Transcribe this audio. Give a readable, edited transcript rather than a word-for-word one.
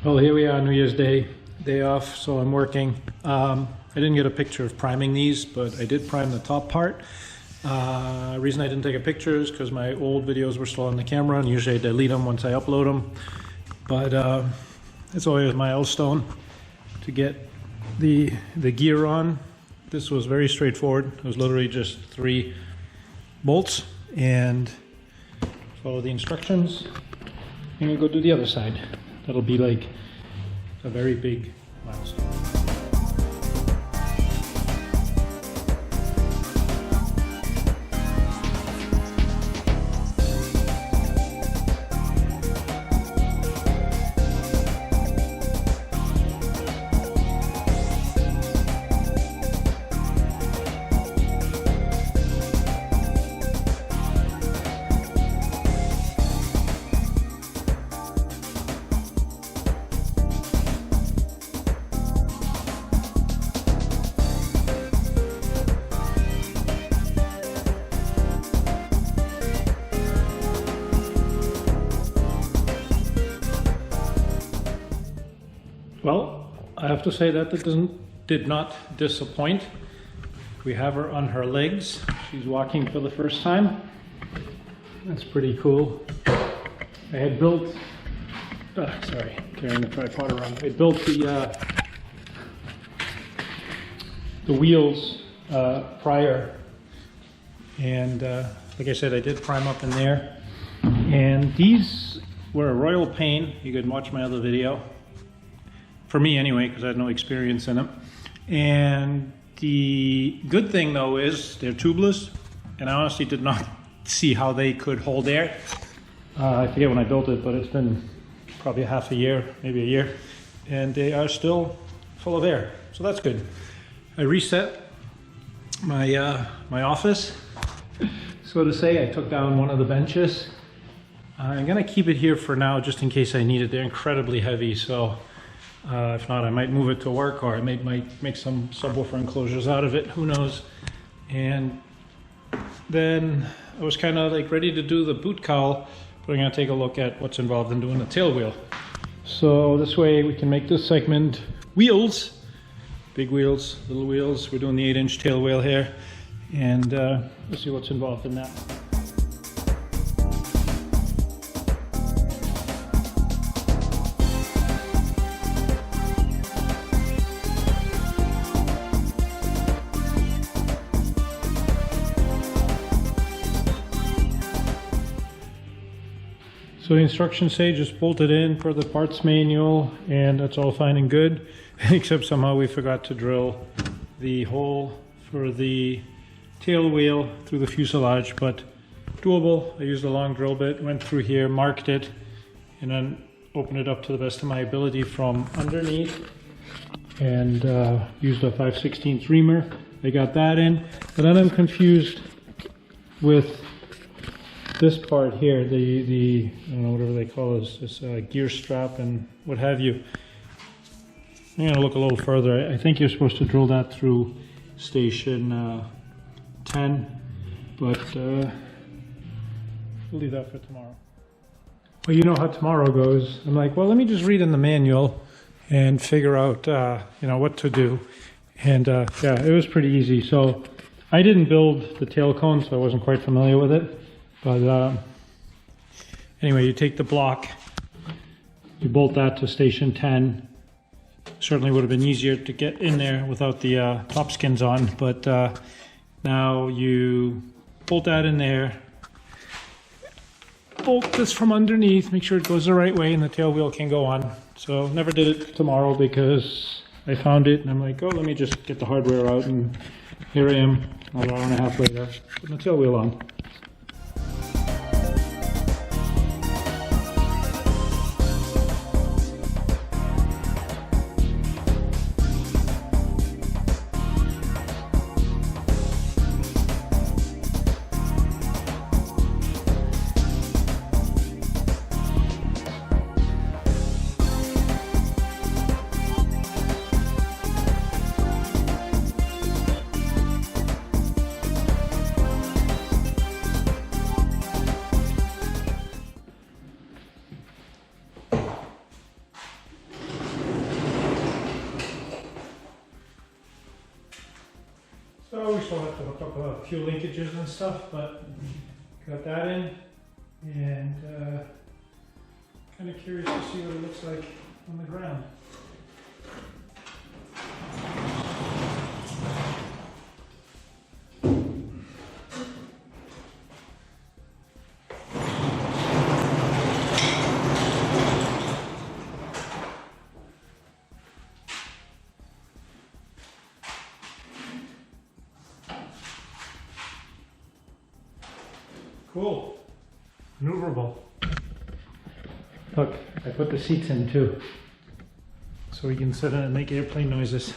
Well, here we are, New Year's Day, day off, so I'm working. I didn't get a picture of priming these, but I did prime the top part. Reason I didn't take a picture is because my old videos were still on the camera, and usually I delete them once I upload them. But it's always a milestone to get the gear on. This was very straightforward. It was literally just 3 bolts, and follow the instructions. I'm gonna go do the other side. That'll be like a very big milestone. Well, I have to say that did not disappoint. We have her on her legs. She's walking for the first time. That's pretty cool. I had built, sorry, carrying the tripod around. I built the wheels prior, and like I said, I did prime up in there. And these were a royal pain. You could watch my other video. For me anyway, because I had no experience in them. And the good thing though is they're tubeless, and I honestly did not see how they could hold air. I forget when I built it, but it's been probably half a year, maybe a year, and they are still full of air, so that's good. I reset my my office, so to say. I took down one of the benches. I'm gonna keep it here for now just in case I need it. They're incredibly heavy, so if not, I might move it to work, or I might make some subwoofer enclosures out of it, who knows. And then I was kind of like ready to do the boot cowl, but I'm going to take a look at what's involved in doing the tail wheel. So this way we can make this segment wheels, big wheels, little wheels. We're doing the 8-inch tail wheel here, and let's see what's involved in that. So the instructions say just bolt it in per the parts manual, and that's all fine and good, except somehow we forgot to drill the hole for the tail wheel through the fuselage, but doable. I used a long drill bit, went through here, marked it, and then opened it up to the best of my ability from underneath, and used a 5/16 reamer. I got that in, but then I'm confused with this part here, the I don't know, whatever they call this gear strap and what have you. I'm gonna look a little further. I think you're supposed to drill that through station 10, but we'll leave that for tomorrow. Well, you know how tomorrow goes. I'm like, well, let me just read in the manual and figure out, you know, what to do. And yeah, it was pretty easy. So I didn't build the tail cone, so I wasn't quite familiar with it. But anyway, you take the block, you bolt that to station 10. Certainly would have been easier to get in there without the top skins on, but now you bolt that in there, bolt this from underneath, make sure it goes the right way and the tail wheel can go on. So never did it tomorrow because I found it and I'm like, oh, let me just get the hardware out, and here I am an hour and a half later putting the tail wheel on. probably still have to hook up a few linkages and stuff, but got that in, and kind of curious to see what it looks like on the ground. Cool. Maneuverable. Look, I put the seats in too, so we can sit in and make airplane noises.